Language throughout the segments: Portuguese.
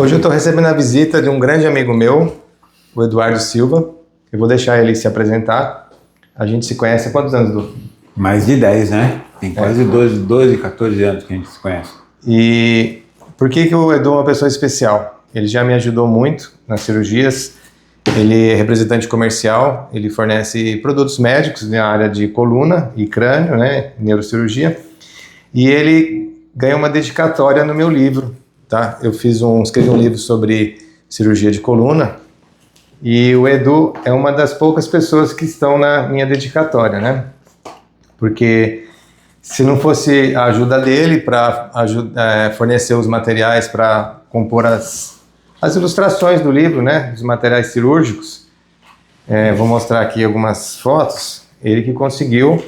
Hoje eu estou recebendo a visita de um grande amigo meu, o Eduardo Silva. Eu vou deixar ele se apresentar. A gente se conhece há quantos anos, Du? Mais de 10, né? Tem quase 12, 14 anos que a gente se conhece. E por que o Edu é uma pessoa especial? Ele já me ajudou muito nas cirurgias. Ele é representante comercial, ele fornece produtos médicos na área de coluna e crânio, né, neurocirurgia. E ele ganhou uma dedicatória no meu livro, tá? Eu escrevi um livro sobre cirurgia de coluna e o Edu é uma das poucas pessoas que estão na minha dedicatória, né? Porque se não fosse a ajuda dele para fornecer os materiais para compor as ilustrações do livro, né, os materiais cirúrgicos, vou mostrar aqui algumas fotos, ele que conseguiu,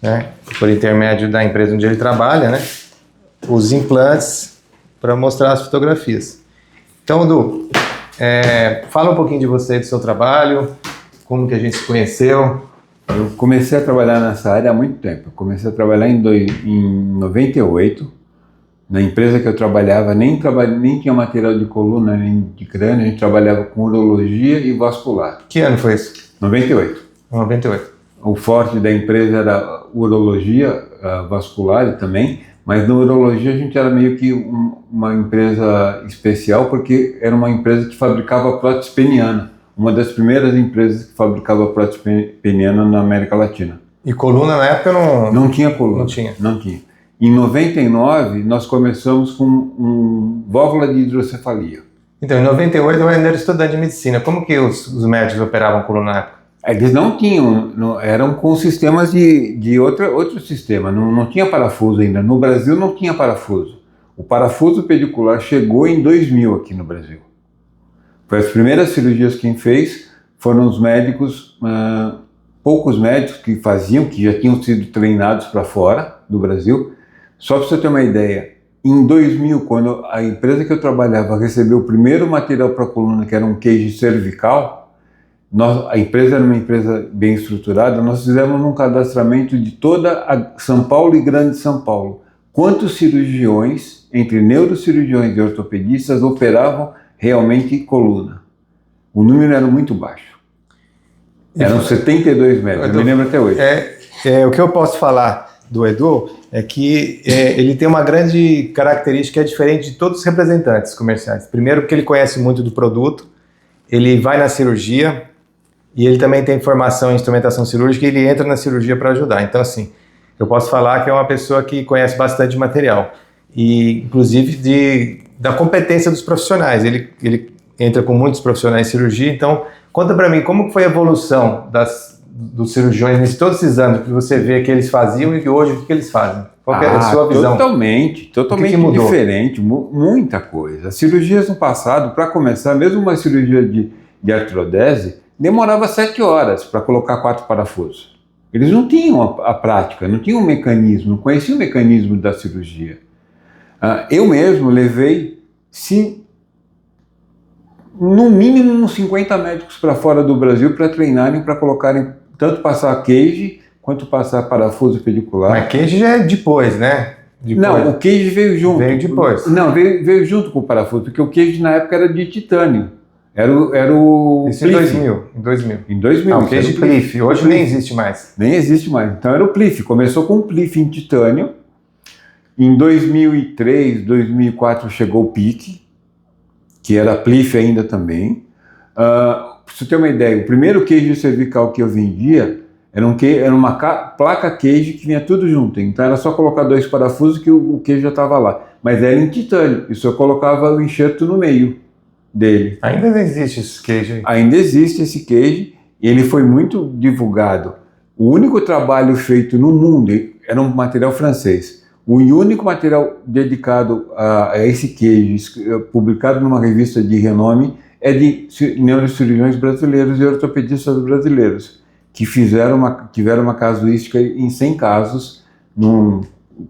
né, por intermédio da empresa onde ele trabalha, né, os implantes para mostrar as fotografias. Então, Du, fala um pouquinho de você, do seu trabalho, como que a gente se conheceu. Eu comecei a trabalhar nessa área há muito tempo. Eu comecei a trabalhar em 98. Na empresa que eu trabalhava, nem tinha material de coluna nem de crânio, a gente trabalhava com urologia e vascular. Que ano foi isso? 98. 98. O forte da empresa era urologia vascular também, mas na urologia a gente era meio que uma empresa especial, porque era uma empresa que fabricava prótese peniana. Uma das primeiras empresas que fabricava prótese peniana na América Latina. E coluna na época não tinha coluna. Não tinha. Em 99, nós começamos com válvula de hidrocefalia. Então, em 98 eu ainda era estudante de medicina. Como que os médicos operavam coluna na época? Eles não tinham, eram com sistemas de outro sistema, não tinha parafuso ainda. No Brasil não tinha parafuso. O parafuso pedicular chegou em 2000 aqui no Brasil. Foi as primeiras cirurgias que quem fez foram os médicos, poucos médicos que faziam, que já tinham sido treinados para fora do Brasil. Só para você ter uma ideia, em 2000, quando a empresa que eu trabalhava recebeu o primeiro material para coluna, que era um cage cervical, a empresa era uma empresa bem estruturada, nós fizemos um cadastramento de toda a São Paulo e Grande São Paulo. Quantos cirurgiões, entre neurocirurgiões e ortopedistas, operavam realmente coluna? O número era muito baixo. Eram 72 médicos, eu me lembro até hoje. O que eu posso falar do Edu é que ele tem uma grande característica que é diferente de todos os representantes comerciais. Primeiro, porque ele conhece muito do produto, ele vai na cirurgia e ele também tem formação em instrumentação cirúrgica e ele entra na cirurgia para ajudar. Então, assim, eu posso falar que é uma pessoa que conhece bastante material e, inclusive, da competência dos profissionais. Ele entra com muitos profissionais de cirurgia. Então, conta para mim como foi a evolução dos cirurgiões nesses todos esses anos que você vê que eles faziam e hoje o que eles fazem? Qual é a sua visão? Totalmente diferente, muita coisa. As cirurgias no passado, para começar, mesmo uma cirurgia de artrodese, demorava 7 horas para colocar 4 parafusos. Eles não tinham a prática, não tinham um mecanismo, não conheciam o mecanismo da cirurgia. Eu mesmo levei, no mínimo uns 50 médicos para fora do Brasil para treinarem, para colocarem, tanto passar cage quanto passar parafuso pedicular. Mas cage já é depois, né? Não, o cage veio junto. Veio depois. Não, veio junto com o parafuso, porque o cage na época era de titânio. Era o Isso em 2000. Em 2000. Não, o cage Pliff. Hoje nem existe mais. Nem existe mais. Então era o Pliff. Começou com o Pliff em titânio. Em 2003, 2004 chegou o PIC, que era Pliff ainda também. Para você ter uma ideia, o primeiro cage cervical que eu vendia era uma placa cage que vinha tudo junto. Então era só colocar 2 parafusos que o cage já estava lá. Mas era em titânio, e só colocava o enxerto no meio dele. Ainda existe esse cage aí? Ainda existe esse cage, e ele foi muito divulgado. O único trabalho feito no mundo era um material francês. O único material dedicado a esse cage, publicado numa revista de renome, é de neurocirurgiões brasileiros e ortopedistas brasileiros, que tiveram uma casuística em 100 casos, num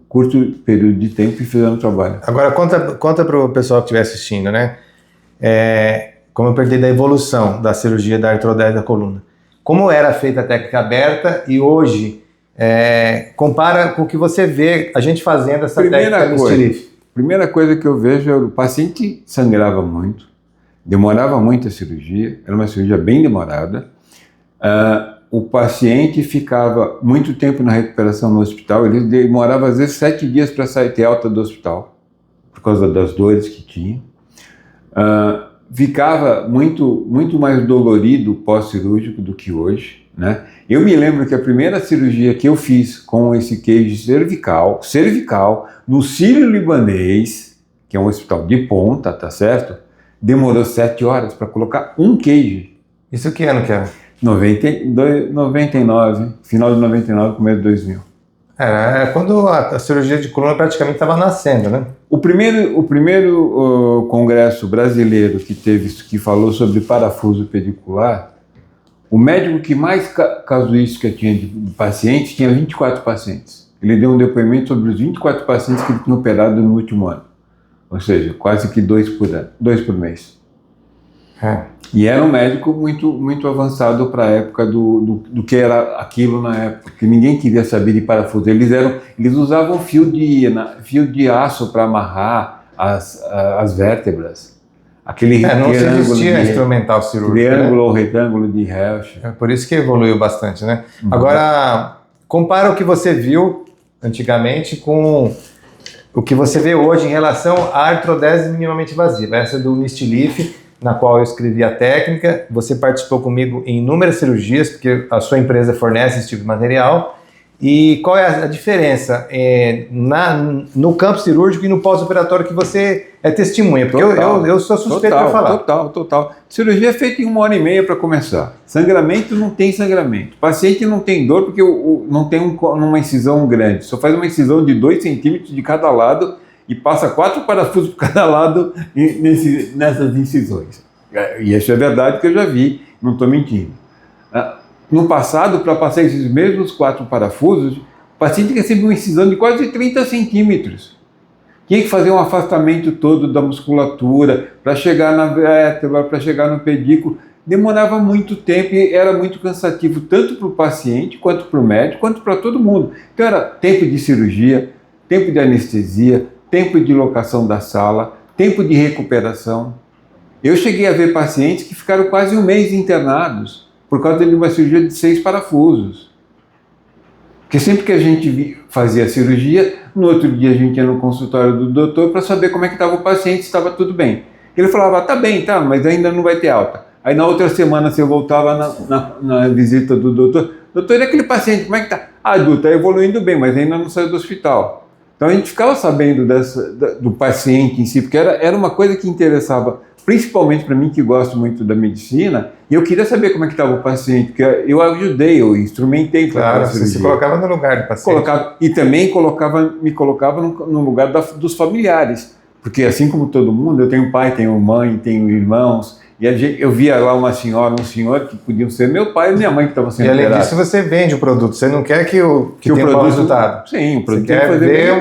curto período de tempo, e fizeram o trabalho. Agora, conta para o pessoal que estiver assistindo, né? Como eu perdi da evolução da cirurgia da artrodese da coluna. Como era feita a técnica aberta e hoje... compara com o que você vê a gente fazendo essa técnica no Stilife. Primeira coisa que eu vejo é o paciente sangrava muito, demorava muito a cirurgia, era uma cirurgia bem demorada. O paciente ficava muito tempo na recuperação no hospital, ele demorava às vezes 7 dias para ter alta do hospital, por causa das dores que tinha. Ficava muito mais dolorido pós-cirúrgico do que hoje, né? Eu me lembro que a primeira cirurgia que eu fiz com esse queijo cervical, no Sírio-Libanês, que é um hospital de ponta, tá certo? Demorou 7 horas para colocar um queijo. Isso que ano que era? 99, final de 99, começo de 2000. É quando a cirurgia de coluna praticamente estava nascendo, né? O primeiro congresso brasileiro que falou sobre parafuso pedicular, o médico que mais casuística tinha de pacientes tinha 24 pacientes. Ele deu um depoimento sobre os 24 pacientes que ele tinha operado no último ano. Ou seja, quase que 2 por mês. E era um médico muito avançado para a época do que era aquilo na época, que ninguém queria saber de parafuso. Eles usavam fio de aço para amarrar as vértebras. Aquele não se existia instrumental cirúrgico. Triângulo ou retângulo de Helsch. É por isso que evoluiu bastante, né? Agora, compara o que você viu antigamente com o que você vê hoje em relação à artrodese minimamente invasiva. Essa é do Mistlif, na qual eu escrevi a técnica. Você participou comigo em inúmeras cirurgias, porque a sua empresa fornece esse tipo de material. E qual é a diferença no campo cirúrgico e no pós-operatório que você é testemunha? Porque eu sou suspeito para falar. Total. Cirurgia é feita em 1h30 para começar. Sangramento não tem sangramento. O paciente não tem dor porque não tem uma incisão grande. Só faz uma incisão de 2 centímetros de cada lado e passa 4 parafusos por cada lado nessas incisões. E isso é verdade que eu já vi, não estou mentindo. No passado, para passar esses mesmos 4 parafusos, o paciente recebia uma incisão de quase 30 centímetros. Tinha que fazer um afastamento todo da musculatura para chegar na vértebra, para chegar no pedículo. Demorava muito tempo e era muito cansativo, tanto para o paciente, quanto para o médico, quanto para todo mundo. Então era tempo de cirurgia, tempo de anestesia, tempo de locação da sala, tempo de recuperação. Eu cheguei a ver pacientes que ficaram quase 1 mês internados, por causa de uma cirurgia de 6 parafusos. Porque sempre que a gente fazia a cirurgia, no outro dia a gente ia no consultório do doutor para saber como é que estava o paciente, se estava tudo bem. Ele falava, tá bem, tá, mas ainda não vai ter alta. Aí na outra semana, se eu voltava na visita do doutor, doutor, e aquele paciente, como é que tá? Tá evoluindo bem, mas ainda não saiu do hospital. Então a gente ficava sabendo do paciente em si, porque era uma coisa que interessava principalmente para mim, que gosto muito da medicina, e eu queria saber como é que estava o paciente, porque eu ajudei, eu instrumentei para a cirurgia. Você se colocava no lugar do paciente. E também me colocava no lugar dos familiares, porque assim como todo mundo, eu tenho pai, tenho mãe, tenho irmãos, e eu via lá uma senhora, um senhor, que podiam ser meu pai e minha mãe que estavam sendo operados. E além disso, você vende o produto, você não quer que o produto resultado. Sim, o produto você quer ver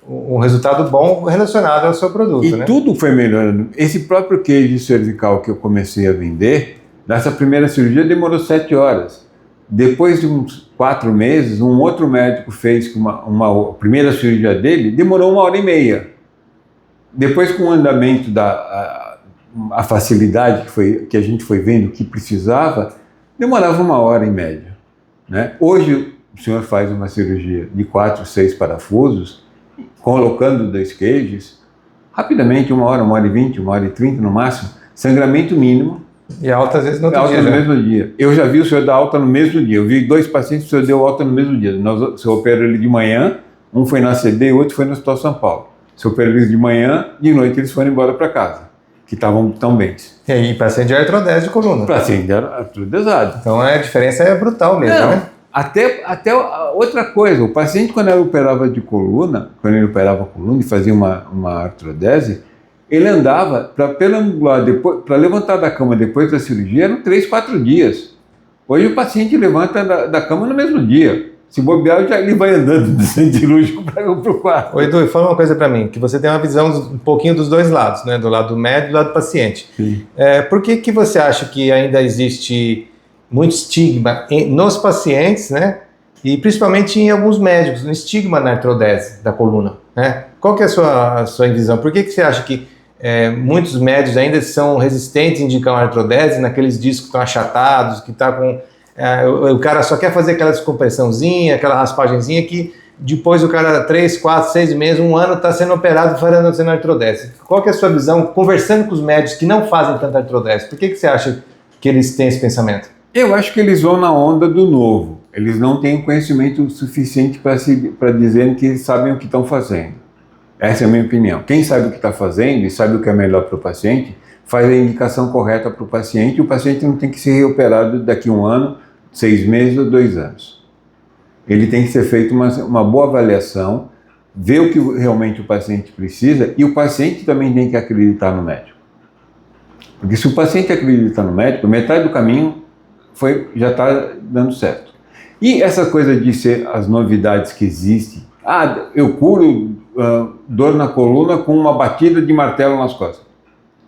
um resultado bom relacionado ao seu produto, né? Tudo foi melhorando. Esse próprio queijo cervical que eu comecei a vender, nessa primeira cirurgia demorou 7 horas. Depois de uns 4 meses, um outro médico fez uma primeira cirurgia dele, demorou 1h30. Depois, com o andamento a facilidade que a gente foi vendo que precisava, demorava 1 hora em média, né? Hoje o senhor faz uma cirurgia de 4, 6 parafusos, colocando 2 queijos, rapidamente, 1 hora, 1h20, 1h30 no máximo, sangramento mínimo. E alta às vezes no outro dia. Alta no mesmo dia. Eu já vi o senhor dar alta no mesmo dia. Eu vi 2 pacientes que o senhor deu alta no mesmo dia. O senhor operou ele de manhã, um foi na CD e o outro foi no Hospital São Paulo. O senhor operou eles de manhã, de noite eles foram embora para casa, que estavam tão bem. E aí, paciente de artrodese de coluna. Paciente de artrodesado. Então a diferença é brutal mesmo, né? Até outra coisa, o paciente quando ele operava de coluna, quando ele operava a coluna e fazia uma artrodese, ele andava para perambular, para levantar da cama depois da cirurgia, eram 3, 4 dias. Hoje o paciente levanta da cama no mesmo dia. Se bobear, ele vai andando do centro cirúrgico para o quarto. Ô Edu, fala uma coisa para mim, que você tem uma visão um pouquinho dos 2 lados, né? Do lado do médico e do lado do paciente. Sim. Por que você acha que ainda existe muito estigma nos pacientes, né? E principalmente em alguns médicos, um estigma na artrodese da coluna, né? qual que é a sua visão? Por que você acha que muitos médicos ainda são resistentes a indicar uma artrodese naqueles discos que estão achatados, que está com... o cara só quer fazer aquela descompressãozinha, aquela raspagenzinha que depois o cara, 3, 4, 6 meses, 1 ano, está sendo operado fazendo artrodese. Qual que é a sua visão, conversando com os médicos que não fazem tanta artrodese? Por que você acha que eles têm esse pensamento? Eu acho que eles vão na onda do novo. Eles não têm conhecimento suficiente para dizer que eles sabem o que estão fazendo. Essa é a minha opinião. Quem sabe o que está fazendo e sabe o que é melhor para o paciente, faz a indicação correta para o paciente, e o paciente não tem que ser reoperado daqui a 1 ano, 6 meses ou 2 anos. Ele tem que ser feito uma boa avaliação, ver o que realmente o paciente precisa, e o paciente também tem que acreditar no médico. Porque se o paciente acredita no médico, metade do caminho já está dando certo. E essa coisa de ser as novidades que existem, eu curo dor na coluna com uma batida de martelo nas costas.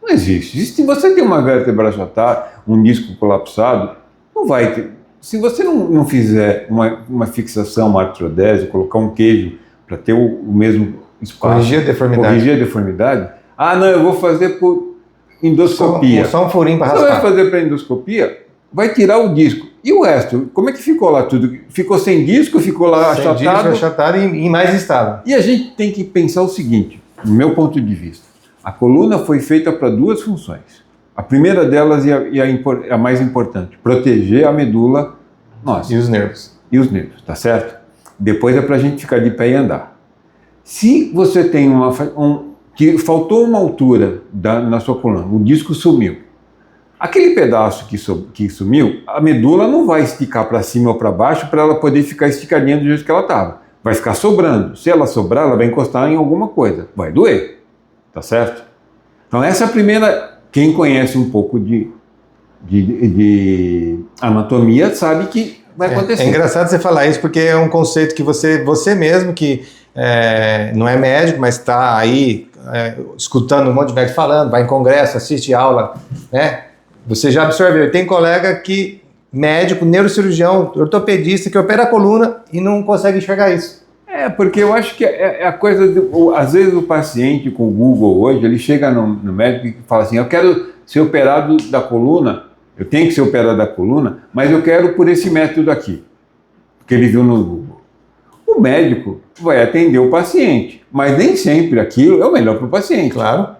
Não existe. Se você tem uma vértebra achatada, um disco colapsado, não vai ter. Se você não fizer uma fixação, uma artrodese, colocar um queijo para ter o mesmo espaço, corrigir a deformidade. Não, eu vou fazer por endoscopia. Só um furinho para raspar. Você vai fazer para endoscopia, vai tirar o disco. E o resto? Como é que ficou lá tudo? Ficou sem disco, ficou lá achatado? Sem disco, achatado e mais estável. E a gente tem que pensar o seguinte, do meu ponto de vista. A coluna foi feita para 2 funções. A primeira delas e a mais importante, proteger a medula nossa. E os nervos. E os nervos, tá certo? Depois é para a gente ficar de pé e andar. Se você tem que faltou uma altura na sua coluna, o disco sumiu. Aquele pedaço que sumiu, a medula não vai esticar para cima ou para baixo para ela poder ficar esticadinha do jeito que ela estava. Vai ficar sobrando. Se ela sobrar, ela vai encostar em alguma coisa. Vai doer. Tá certo? Então essa é a primeira. Quem conhece um pouco de anatomia sabe que vai acontecer. É engraçado você falar isso porque é um conceito que você mesmo que não é médico, mas está aí escutando um monte de médico falando, vai em congresso, assiste aula, né? Você já absorveu. Tem colega médico, neurocirurgião, ortopedista que opera a coluna e não consegue enxergar isso. Porque eu acho que é a coisa, às vezes o paciente com o Google hoje, ele chega no médico e fala assim, eu quero ser operado da coluna, eu tenho que ser operado da coluna, mas eu quero por esse método aqui, que ele viu no Google. O médico vai atender o paciente, mas nem sempre aquilo é o melhor para o paciente. Claro.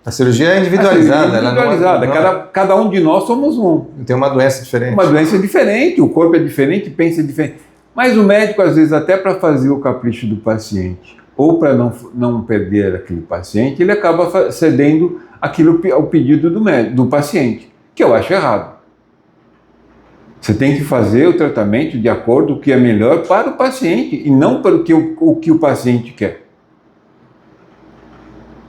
A cirurgia é individualizada. Cada um de nós somos um. Tem uma doença diferente. Uma doença diferente, o corpo é diferente, pensa diferente. Mas o médico, às vezes, até para fazer o capricho do paciente, ou para não perder aquele paciente, ele acaba cedendo aquilo ao pedido do paciente, que eu acho errado. Você tem que fazer o tratamento de acordo com o que é melhor para o paciente e não para o que o paciente quer.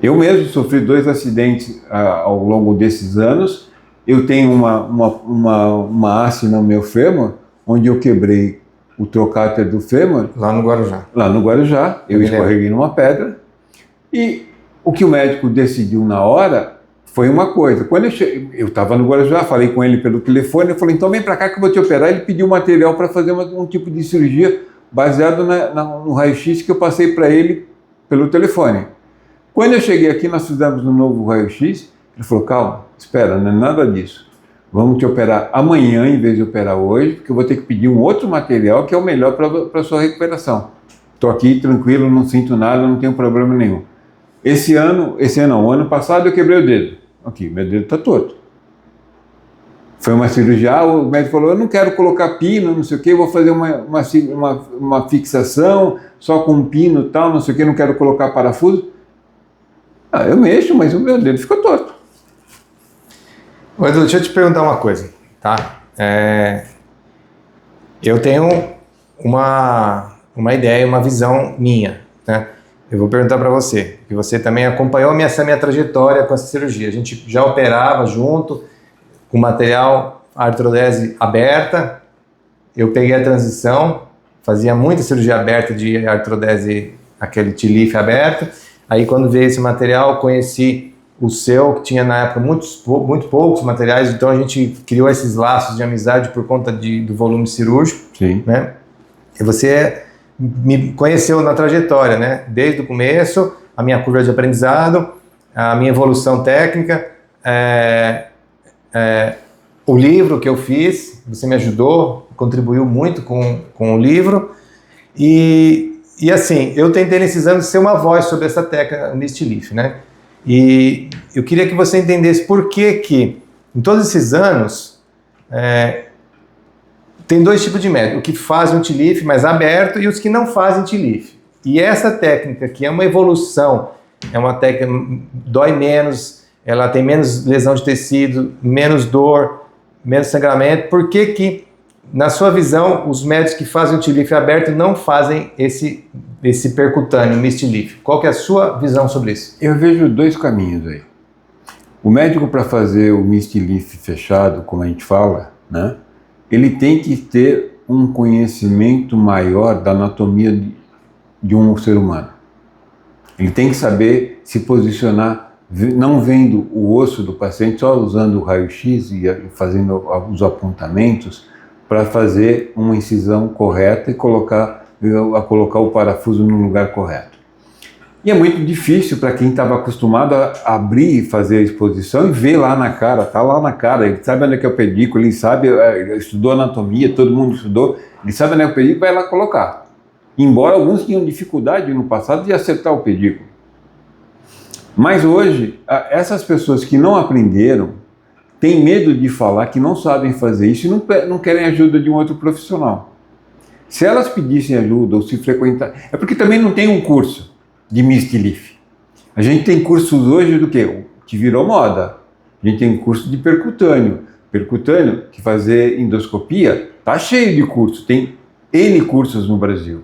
Eu mesmo sofri 2 acidentes ao longo desses anos. Eu tenho uma haste no meu fêmur, onde eu quebrei o trocáter do fêmur. Lá no Guarujá. Lá no Guarujá, eu escorreguei numa pedra. E o que o médico decidiu na hora foi uma coisa. Quando eu estava no Guarujá, falei com ele pelo telefone, eu falei, então vem para cá que eu vou te operar. Ele pediu material para fazer um tipo de cirurgia baseado no raio-x que eu passei para ele pelo telefone. Quando eu cheguei aqui, nós fizemos um novo raio-x. Ele falou, calma, espera, não é nada disso. Vamos te operar amanhã em vez de operar hoje, porque eu vou ter que pedir um outro material que é o melhor para a sua recuperação. Estou aqui tranquilo, não sinto nada, não tenho problema nenhum. O ano passado eu quebrei o dedo. Aqui, meu dedo está torto. Foi uma cirurgia, o médico falou, eu não quero colocar pino, não sei o que, vou fazer uma fixação só com pino e tal, não sei o que, não quero colocar parafuso. Eu mexo, mas o meu dedo ficou torto. Edu, deixa eu te perguntar uma coisa, tá? Eu tenho uma ideia, uma visão minha, né? Eu vou perguntar para você, que você também acompanhou essa minha trajetória com essa cirurgia. A gente já operava junto, com material artrodese aberta. Eu peguei a transição, fazia muita cirurgia aberta de artrodese, aquele T-Leaf aberto. Aí quando veio esse material, conheci o seu, que tinha na época muito poucos materiais, então a gente criou esses laços de amizade por conta do volume cirúrgico. Sim. Né? E você me conheceu na trajetória, né? Desde o começo, a minha curva de aprendizado, a minha evolução técnica, o livro que eu fiz, você me ajudou, contribuiu muito com o livro, e assim, eu tentei nesses anos ser uma voz sobre essa técnica Misty Leaf, né? E eu queria que você entendesse por que em todos esses anos, tem dois tipos de médico, o que fazem o T-Leaf mais aberto e os que não fazem T-Leaf. E essa técnica, que é uma evolução, é uma técnica que dói menos, ela tem menos lesão de tecido, menos dor, menos sangramento, por que, na sua visão, os médicos que fazem o T-Leaf aberto não fazem esse percutâneo, Misty Leaf? Qual que é a sua visão sobre isso? Eu vejo dois caminhos aí. O médico, para fazer o Misty Leaf fechado, como a gente fala, né, ele tem que ter um conhecimento maior da anatomia de um ser humano. Ele tem que saber se posicionar, não vendo o osso do paciente, só usando o raio-x e fazendo os apontamentos para fazer uma incisão correta e colocar o parafuso no lugar correto. E é muito difícil para quem estava acostumado a abrir e fazer a exposição e ver lá na cara, tá lá na cara, ele sabe onde é que é o pedículo, ele sabe, estudou anatomia, todo mundo estudou, ele sabe onde é o pedículo, vai lá colocar. Embora alguns tinham dificuldade no passado de acertar o pedículo. Mas hoje, essas pessoas que não aprenderam, têm medo de falar que não sabem fazer isso e não querem ajuda de um outro profissional. Se elas pedissem ajuda ou se frequentar... É porque também não tem um curso de Misty Leaf. A gente tem cursos hoje do quê? Que virou moda. A gente tem curso de percutâneo. Percutâneo, que fazer endoscopia, tá cheio de cursos. Tem N cursos no Brasil.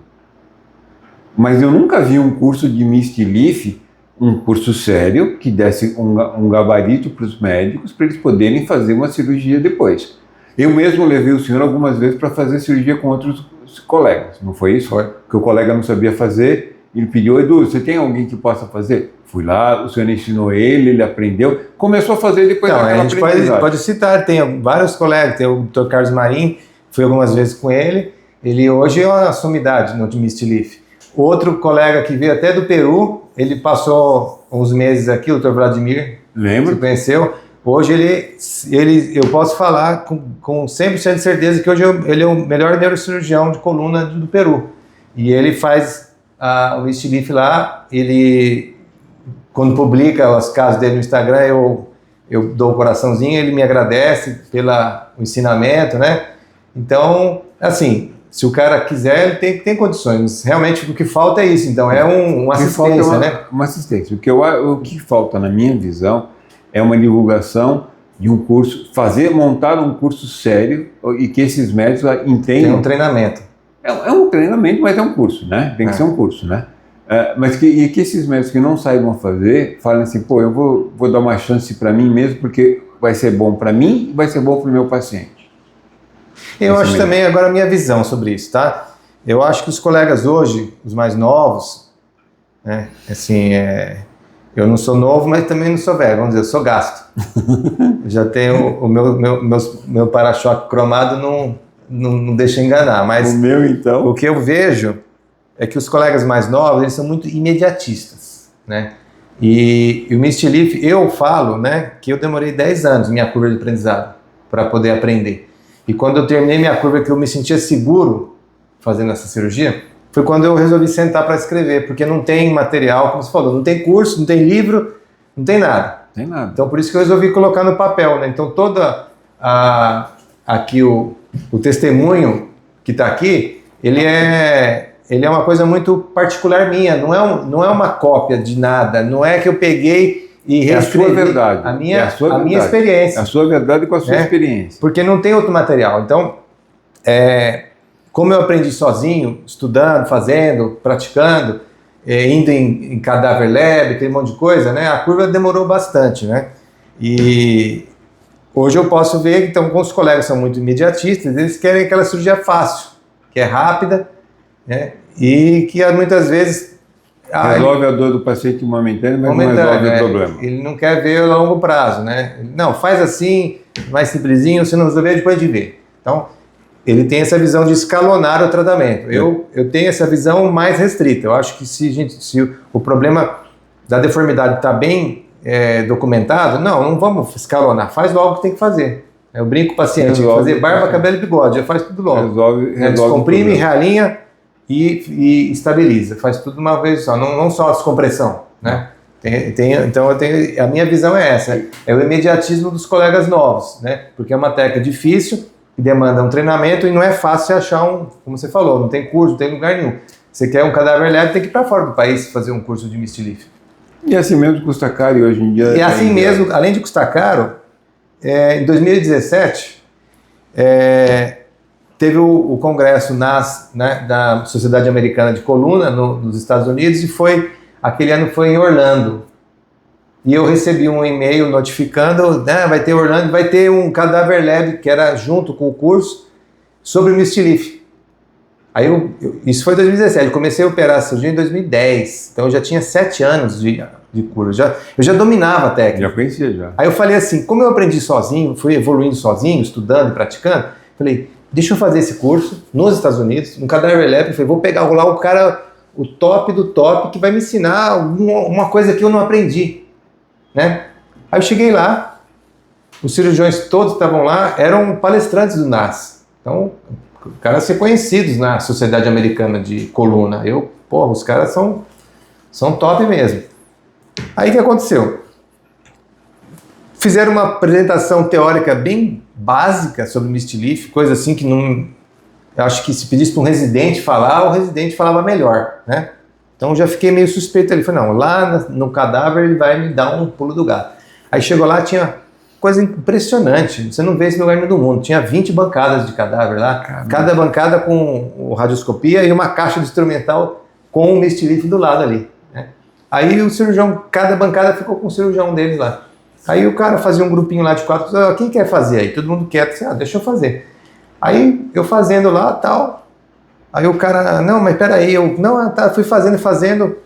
Mas eu nunca vi um curso de Misty Leaf, um curso sério, que desse um gabarito para os médicos, para eles poderem fazer uma cirurgia depois. Eu mesmo levei o senhor algumas vezes para fazer cirurgia com outros colegas, não foi isso? Foi. Que o colega não sabia fazer, ele pediu: Edu, você tem alguém que possa fazer? Fui lá, o senhor ensinou ele aprendeu, começou a fazer depois daquela aprendizagem. A gente pode citar, tem vários colegas, tem o Dr. Carlos Marim, fui algumas vezes com ele, ele hoje é uma sumidade no Misty Leaf. Outro colega que veio até do Peru, ele passou uns meses aqui, o Dr. Vladimir, lembra? Você conheceu? Hoje eu posso falar com 100% de certeza que hoje ele é o melhor neurocirurgião de coluna do Peru. E ele faz o Misty Leaf lá, ele, quando publica os casos dele no Instagram, eu dou o coraçãozinho, ele me agradece pelo ensinamento, né? Então, assim, se o cara quiser, ele tem condições. Realmente, o que falta é isso. Então, é uma assistência, né? Uma assistência. O que falta, na minha visão, é uma divulgação de um curso, montar um curso sério e que esses médicos entendam. Tem um treinamento. É um treinamento, mas é um curso, né? Tem que ser um curso, né? Mas que esses médicos que não saibam fazer, falem assim: pô, eu vou dar uma chance para mim mesmo, porque vai ser bom para mim e vai ser bom para o meu paciente. Eu acho também, agora, a minha visão sobre isso, tá? Eu acho que os colegas hoje, os mais novos, né, assim, eu não sou novo, mas também não sou velho, vamos dizer, eu sou gasto. Já tenho o meu para-choque cromado, não deixa enganar, mas o meu, então, o que eu vejo é que os colegas mais novos, eles são muito imediatistas, né? E o Misty Leaf, eu falo, né, que eu demorei 10 anos minha curva de aprendizado para poder aprender. E quando eu terminei minha curva, que eu me sentia seguro fazendo essa cirurgia, foi quando eu resolvi sentar para escrever, porque não tem material, como você falou, não tem curso, não tem livro, não tem nada. Tem nada. Então, por isso que eu resolvi colocar no papel, né? Então, aqui o testemunho que está aqui, ele é uma coisa muito particular minha, não é uma cópia de nada, não é que eu peguei e reescrevi. É a sua verdade. A minha experiência. A sua verdade com a sua experiência. Porque não tem outro material. Então, como eu aprendi sozinho, estudando, fazendo, praticando, indo em cadáver lab, aquele monte de coisa, né? A curva demorou bastante, né? E hoje eu posso ver que, então, com os colegas são muito imediatistas, eles querem aquela cirurgia fácil, que é rápida, né? E que muitas vezes resolve a dor do paciente momentâneo, mas não resolve o problema. Ele não quer ver a longo prazo, né? Não, faz assim, mais simplesinho, se não resolver, depois de ver. Então, ele tem essa visão de escalonar o tratamento. Eu tenho essa visão mais restrita. Eu acho que se o problema da deformidade está bem documentado, não vamos escalonar, faz logo o que tem que fazer. Eu brinco com o paciente, fazer barba, cabelo e bigode, já faz tudo logo. Descomprime, realinha e estabiliza, faz tudo uma vez só, não só a descompressão, né? Então a minha visão é essa, é o imediatismo dos colegas novos, né? Porque é uma técnica difícil, que demanda um treinamento e não é fácil achar como você falou, não tem curso, não tem lugar nenhum. Você quer um cadáver leve, tem que ir para fora do país fazer um curso de Misty-Leaf. E assim mesmo custa caro e hoje em dia... E assim mesmo, além de custar caro, em 2017, teve o congresso da Sociedade Americana de Coluna nos Estados Unidos e aquele ano foi em Orlando. E eu recebi um e-mail notificando, vai ter Orlando, vai ter um cadáver leve, que era junto com o curso, sobre o Misty-Leaf. Aí isso foi em 2017, eu comecei a operar a cirurgia em 2010, então eu já tinha 7 anos de curso, eu já dominava a técnica. Já conhecia, já. Aí eu falei assim, como eu aprendi sozinho, fui evoluindo sozinho, estudando e praticando, falei, deixa eu fazer esse curso nos Estados Unidos, um cadáver leve, falei, vou pegar lá o cara, o top do top, que vai me ensinar uma coisa que eu não aprendi, né? Aí eu cheguei lá, os cirurgiões todos estavam lá, eram palestrantes do NAS, então, caras ser conhecidos na Sociedade Americana de Coluna, os caras são top mesmo. Aí o que aconteceu? Fizeram uma apresentação teórica bem básica sobre Misty-Leaf, coisa assim que não... Eu acho que se pedisse para um residente falar, o residente falava melhor, né? Então eu já fiquei meio suspeito ali. Falei, não, lá no cadáver ele vai me dar um pulo do gato. Aí chegou lá, tinha coisa impressionante, você não vê esse lugar nenhum do mundo. Tinha 20 bancadas de cadáver lá, cada bancada com radioscopia e uma caixa de instrumental com o Misty-Leaf do lado ali, né? Aí o cirurgião, cada bancada ficou com o cirurgião deles lá. Aí o cara fazia um grupinho lá de 4, quem quer fazer aí? Todo mundo quieto, assim, deixa eu fazer. Aí eu fazendo lá, tal, aí o cara, não, mas peraí, fui fazendo,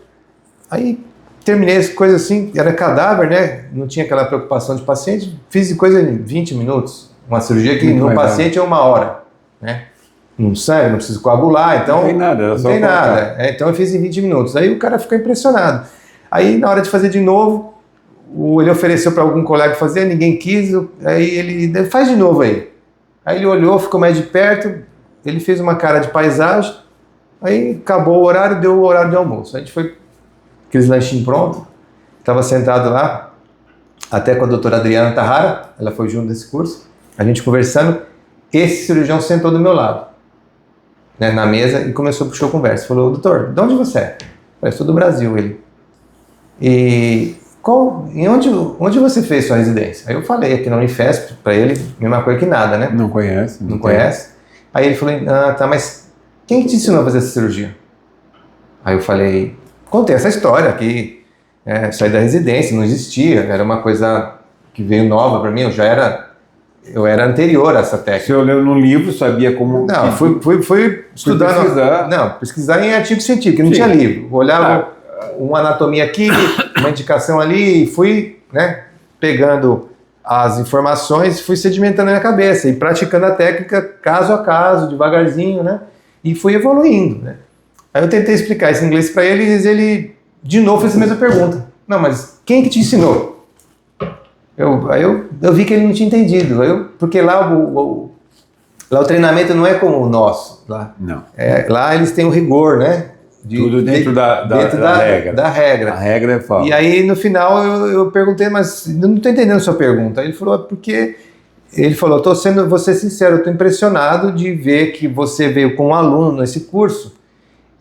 aí terminei essa coisa assim, era cadáver, né, não tinha aquela preocupação de paciente, fiz coisa em 20 minutos, uma cirurgia que no paciente é 1 hora, né, não sangue, não precisa coagular, então... Não tem nada, era só não tem nada, então eu fiz em 20 minutos, aí o cara ficou impressionado. Aí na hora de fazer de novo, ele ofereceu para algum colega fazer, ninguém quis, aí ele faz de novo aí. Aí ele olhou, ficou mais de perto, ele fez uma cara de paisagem, aí acabou o horário, deu o horário de almoço. A gente foi, aqueles lanchinhos prontos, estava sentado lá, até com a doutora Adriana Tahara, ela foi junto desse curso, a gente conversando, esse cirurgião sentou do meu lado, né, na mesa, e começou a puxar a conversa. Falou, doutor, de onde você é? Eu falei, sou do Brasil, ele. E onde você fez sua residência? Aí eu falei aqui na Unifesp, para ele, mesma coisa que nada, né? Não conhece. Não conhece? Aí ele falou, tá, mas quem te ensinou a fazer essa cirurgia? Aí eu falei, contei essa história, que saí da residência, não existia, era uma coisa que veio nova para mim, eu era anterior a essa técnica. Você olhou no livro, sabia como... Não, fui estudando... pesquisar em artigo científico, não tinha livro. Olhava uma anatomia aqui, uma indicação ali, e fui, né, pegando as informações, fui sedimentando na minha cabeça e praticando a técnica caso a caso, devagarzinho, né, e fui evoluindo, né. Aí eu tentei explicar isso em inglês para ele e ele de novo fez a mesma pergunta. Não, mas quem que te ensinou? Aí eu vi que ele não tinha entendido, porque lá o treinamento não é como o nosso. Lá, não. Lá eles têm o rigor, né? Tudo dentro da regra. Da regra. A regra é falsa. E aí no final eu perguntei, mas eu não estou entendendo a sua pergunta. Aí ele falou, porque... Ele falou, vou ser sincero, eu estou impressionado de ver que você veio com um aluno nesse curso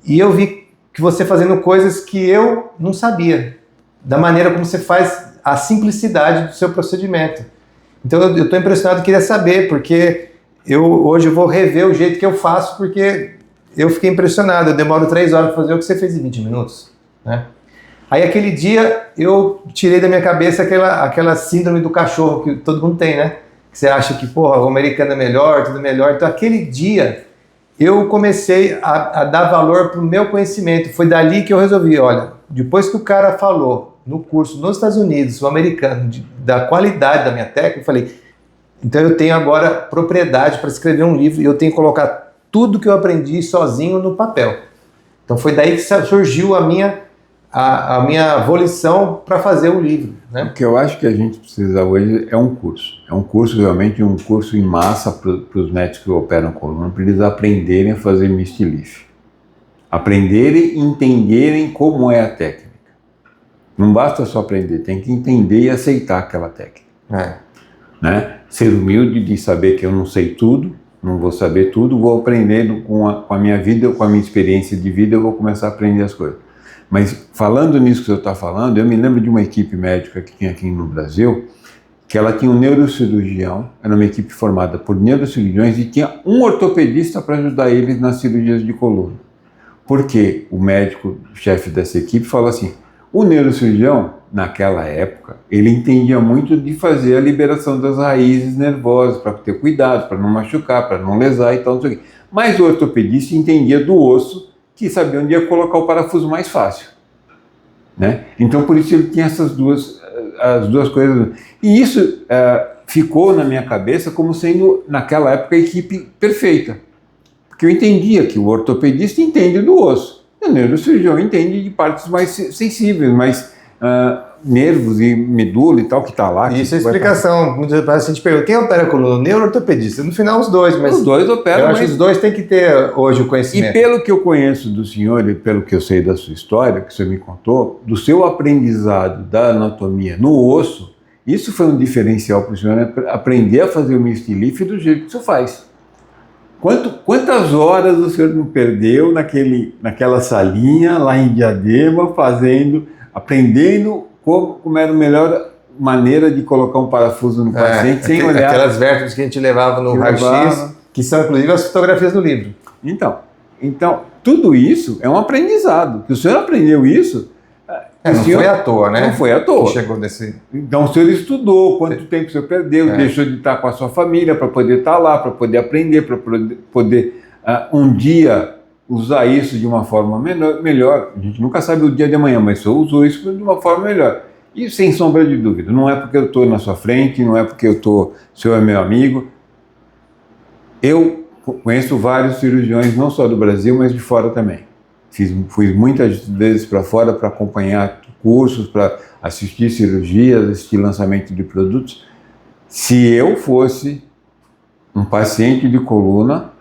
e eu vi que você fazendo coisas que eu não sabia, da maneira como você faz, a simplicidade do seu procedimento. Então eu estou impressionado, queria saber, porque hoje eu vou rever o jeito que eu faço, porque eu fiquei impressionado, eu demoro 3 horas para fazer o que você fez em 20 minutos. Né? Aí aquele dia eu tirei da minha cabeça aquela síndrome do cachorro que todo mundo tem, né? Que você acha que, porra, o americano é melhor, tudo melhor. Então aquele dia eu comecei a dar valor para o meu conhecimento. Foi dali que eu resolvi, olha, depois que o cara falou no curso nos Estados Unidos, o americano, da qualidade da minha técnica, eu falei, então eu tenho agora propriedade para escrever um livro e eu tenho que colocar tudo que eu aprendi sozinho no papel. Então foi daí que surgiu a minha a minha volição para fazer o livro, né? O que eu acho que a gente precisa hoje é um curso. É um curso, realmente, um curso em massa para os médicos que operam coluna, para eles aprenderem a fazer Misty-Leaf. Aprenderem e entenderem como é a técnica. Não basta só aprender, tem que entender e aceitar aquela técnica. Né? Ser humilde de saber que eu não sei tudo, não vou saber tudo, vou aprendendo com a minha vida, com a minha experiência de vida, eu vou começar a aprender as coisas. Mas falando nisso que o senhor está falando, eu me lembro de uma equipe médica que tinha aqui no Brasil, que ela tinha um neurocirurgião, era uma equipe formada por neurocirurgiões e tinha um ortopedista para ajudar eles nas cirurgias de coluna. Porque o médico, o chefe dessa equipe, falou assim, o neurocirurgião, naquela época, ele entendia muito de fazer a liberação das raízes nervosas, para ter cuidado, para não machucar, para não lesar e tal, não sei o quê. Mas o ortopedista entendia do osso, que sabia onde ia colocar o parafuso mais fácil. Né? Então, por isso ele tinha as duas coisas. E isso ficou na minha cabeça como sendo, naquela época, a equipe perfeita. Porque eu entendia que o ortopedista entende do osso, o neurocirurgião entende de partes mais sensíveis, mais nervos e medula e tal, que está lá. Isso é explicação. Muitas vezes a gente pergunta, quem opera a coluna? O neuro-ortopedista. No final, os dois. Mas os dois operam. Eu acho que os dois têm que ter hoje o conhecimento. E pelo que eu conheço do senhor e pelo que eu sei da sua história, que o senhor me contou, do seu aprendizado da anatomia no osso, isso foi um diferencial para o senhor aprender a fazer o Misty-Leaf do jeito que o senhor faz. Quantas horas o senhor não perdeu naquela salinha lá em Diadema, aprendendo como era a melhor maneira de colocar um parafuso no paciente sem olhar. Aquelas vértebras que a gente levava no raio-x, que são inclusive as fotografias do livro. Então, tudo isso é um aprendizado. Que o senhor aprendeu isso... Não foi à toa, né? Não foi à toa. Chegou desse... Então o senhor estudou, quanto tempo o senhor perdeu, deixou de estar com a sua família para poder estar lá, para poder aprender, para poder um dia usar isso de uma forma melhor. A gente nunca sabe o dia de amanhã, mas o senhor usou isso de uma forma melhor. E sem sombra de dúvida, não é porque eu estou na sua frente, não é porque o senhor é meu amigo. Eu conheço vários cirurgiões, não só do Brasil, mas de fora também. Fui muitas vezes para fora para acompanhar cursos, para assistir cirurgias, assistir lançamento de produtos. Se eu fosse um paciente de coluna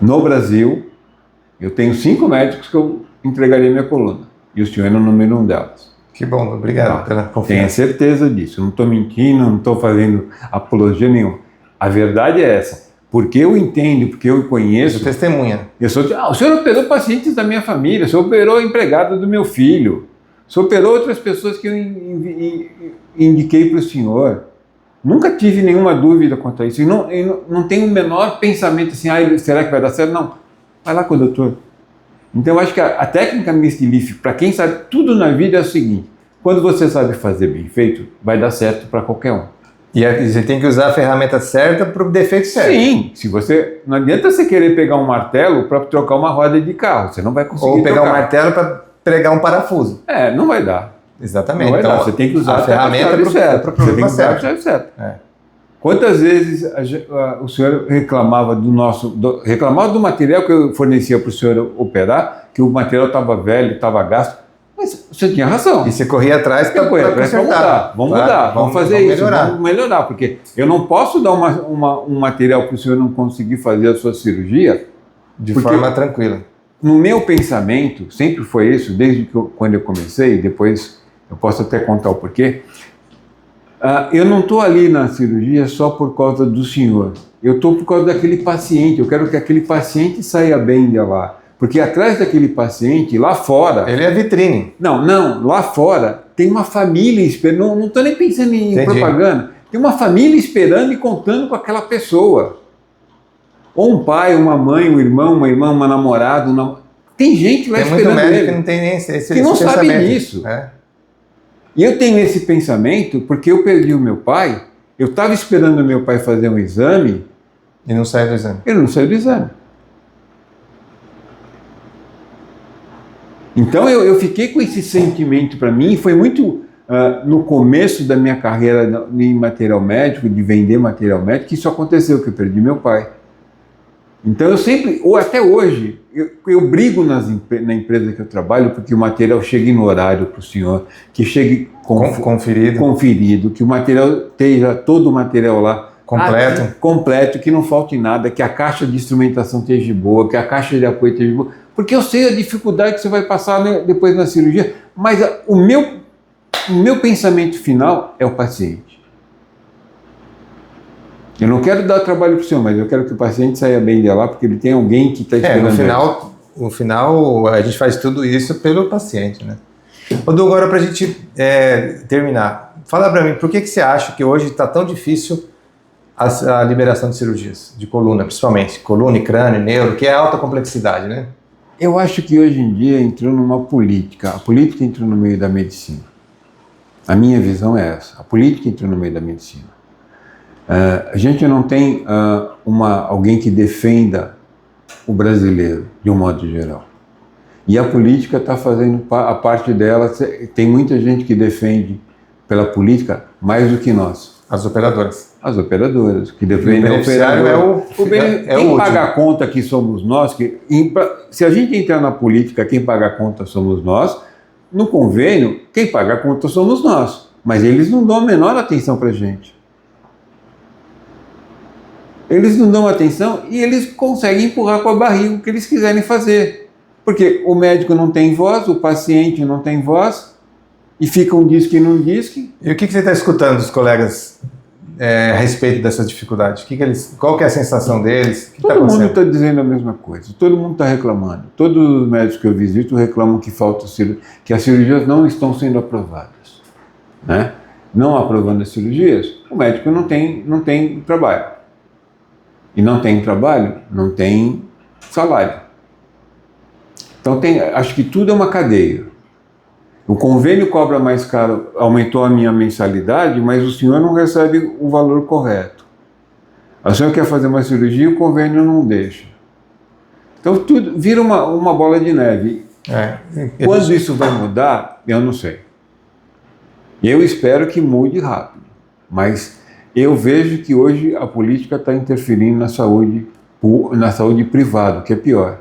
no Brasil, eu tenho 5 médicos que eu entregaria minha coluna. E o senhor é o número 1 delas. Que bom, obrigado pela confiança. Tenha certeza disso. Eu não estou mentindo, não estou fazendo apologia nenhuma. A verdade é essa. Porque eu entendo, porque eu conheço... Você testemunha. O senhor operou pacientes da minha família, o senhor operou empregado do meu filho, o senhor operou outras pessoas que eu indiquei para o senhor. Nunca tive nenhuma dúvida quanto a isso. E não tenho o menor pensamento assim, será que vai dar certo? Não. Vai lá com o doutor. Então eu acho que a técnica Misty-Leaf, para quem sabe tudo na vida, é o seguinte: quando você sabe fazer bem feito, vai dar certo para qualquer um. E você tem que usar a ferramenta certa para o defeito certo. Sim, não adianta você querer pegar um martelo para trocar uma roda de carro, você não vai conseguir. Ou pegar um martelo para pregar um parafuso. Não vai dar. Exatamente. Não vai dar. Você tem que usar a ferramenta para o problema certo. Quantas vezes o senhor reclamava reclamava do material que eu fornecia para o senhor operar, que o material estava velho, estava gasto? Mas você tinha razão. E você corria atrás para mudar. Vamos fazer isso, vamos melhorar, porque eu não posso dar um material para o senhor não conseguir fazer a sua cirurgia de forma tranquila. No meu pensamento, sempre foi isso, desde quando eu comecei, depois eu posso até contar o porquê. Eu não estou ali na cirurgia só por causa do senhor, eu estou por causa daquele paciente, eu quero que aquele paciente saia bem de lá. Porque atrás daquele paciente, lá fora... Ele é vitrine. Não, lá fora tem uma família esperando, não estou nem pensando em propaganda, tem uma família esperando e contando com aquela pessoa. Ou um pai, uma mãe, um irmão, uma irmã, uma namorada, tem gente lá esperando ele. Tem muito médico que não tem nem esse que não sabe disso. E eu tenho esse pensamento porque eu perdi o meu pai, eu estava esperando o meu pai fazer um exame... E não saiu do exame. Ele não saiu do exame. Então eu fiquei com esse sentimento para mim, foi muito no começo da minha carreira em material médico, de vender material médico, que isso aconteceu, que eu perdi meu pai. Então eu sempre, ou até hoje, eu brigo na empresa que eu trabalho porque o material chegue no horário para o senhor, que chegue conferido, que o material esteja todo o material lá completo, que não falte nada, que a caixa de instrumentação esteja boa, que a caixa de apoio esteja boa, porque eu sei a dificuldade que você vai passar, né, depois na cirurgia, mas o meu pensamento final é o paciente. Eu não quero dar trabalho para o senhor, mas eu quero que o paciente saia bem de lá, porque ele tem alguém que está esperando. No final, a gente faz tudo isso pelo paciente, né? Odu, agora para a gente terminar, fala para mim, por que você acha que hoje está tão difícil a liberação de cirurgias, de coluna, principalmente, coluna e crânio, neuro, que é alta complexidade, né? Eu acho que hoje em dia entrou numa política, a política entrou no meio da medicina. A minha visão é essa, a política entrou no meio da medicina. A gente não tem alguém que defenda o brasileiro, de um modo geral. E a política está fazendo a parte dela. Tem muita gente que defende pela política mais do que nós. As operadoras. As operadoras, que defendem o operador. Quem paga a conta aqui somos nós. Se a gente entrar na política, quem paga a conta somos nós. No convênio, quem paga a conta somos nós. Mas eles não dão a menor atenção para a gente. Eles não dão atenção e eles conseguem empurrar com a barriga o que eles quiserem fazer. Porque o médico não tem voz, o paciente não tem voz, e fica um diz que não diz que... E o que você está escutando dos colegas a respeito dessa dificuldade? Qual que é a sensação deles? Todo mundo está dizendo a mesma coisa, todo mundo está reclamando. Todos os médicos que eu visito reclamam que que as cirurgias não estão sendo aprovadas. Né? Não aprovando as cirurgias, o médico não tem trabalho. E não tem trabalho, não tem salário. Então acho que tudo é uma cadeia. O convênio cobra mais caro, aumentou a minha mensalidade, mas o senhor não recebe o valor correto. A senhora quer fazer uma cirurgia, o convênio não deixa. Então tudo vira uma bola de neve. Quando isso vai mudar, eu não sei. Eu espero que mude rápido, mas eu vejo que hoje a política está interferindo na saúde privada, que é pior.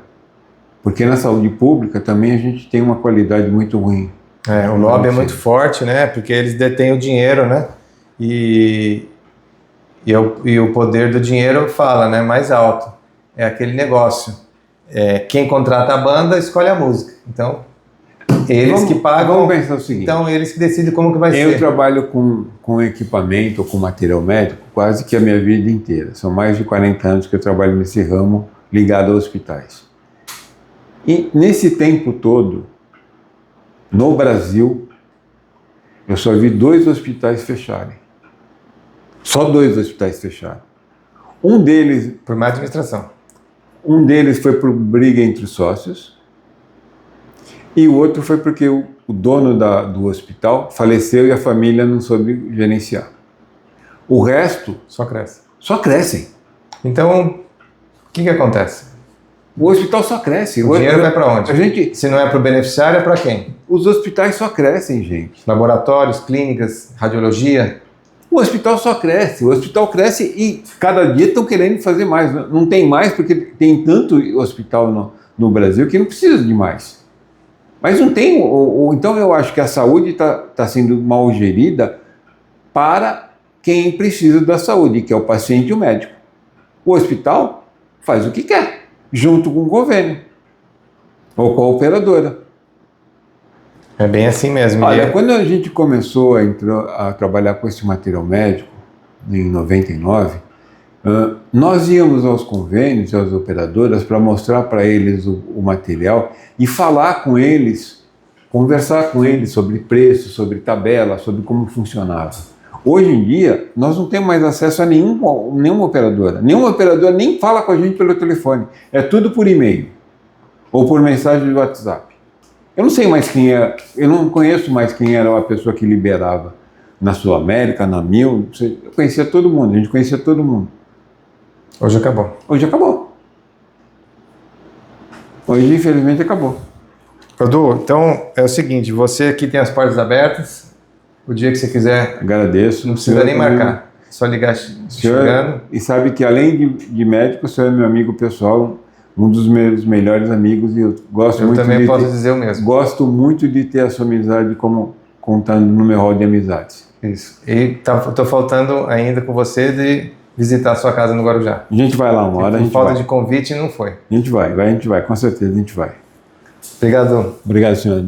Porque na saúde pública também a gente tem uma qualidade muito ruim. O lobby é muito forte, né? Porque eles detêm o dinheiro, né? E o poder do dinheiro fala, né? Mais alto. É aquele negócio. Quem contrata a banda escolhe a música. Então, eles que pagam. Vamos pensar o seguinte. Então, eles que decidem como que vai ser. Eu trabalho com equipamento, com material médico, quase que a minha vida inteira. São mais de 40 anos que eu trabalho nesse ramo ligado a hospitais. E nesse tempo todo, no Brasil, eu só vi 2 hospitais fecharem. Só 2 hospitais fecharam. Um deles... Por má administração. Um deles foi por briga entre os sócios. E o outro foi porque o dono do hospital faleceu e a família não soube gerenciar. O resto... Só cresce. Só crescem. Então, o que acontece? O hospital só cresce. O dinheiro vai para onde? Se não é para o beneficiário, é para quem? Os hospitais só crescem, gente. Laboratórios, clínicas, radiologia. O hospital só cresce. O hospital cresce e cada dia estão querendo fazer mais. Não tem mais porque tem tanto hospital no Brasil que não precisa de mais. Mas não tem. Então eu acho que a saúde está sendo mal gerida para quem precisa da saúde, que é o paciente e o médico. O hospital faz o que quer, junto com o governo ou com a operadora. É bem assim mesmo. Olha, quando a gente começou a trabalhar com esse material médico, em 99, nós íamos aos convênios, às operadoras, para mostrar para eles o material e falar com eles, conversar com eles sobre preço, sobre tabela, sobre como funcionava. Hoje em dia, nós não temos mais acesso a nenhuma operadora. Nenhuma operadora nem fala com a gente pelo telefone. É tudo por e-mail ou por mensagem de WhatsApp. Eu não sei mais quem é, eu não conheço mais quem era a pessoa que liberava na Sul América, na Mil. Eu conhecia todo mundo, a gente conhecia todo mundo. Hoje acabou. Hoje acabou. Hoje, infelizmente, acabou. Odu, então é o seguinte, você aqui tem as portas abertas. O dia que você quiser, agradeço. Não precisa nem marcar. Só ligar chegando. E sabe que além de médico, o senhor é meu amigo pessoal, um dos meus melhores amigos, e eu gosto muito também posso dizer o mesmo. Gosto muito de ter a sua amizade como contando no meu rol de amizades. Isso. E tô faltando ainda com você de visitar a sua casa no Guarujá. A gente vai lá uma hora. Por falta de convite, não foi. A gente vai, com certeza a gente vai. Obrigado. Obrigado, senhor.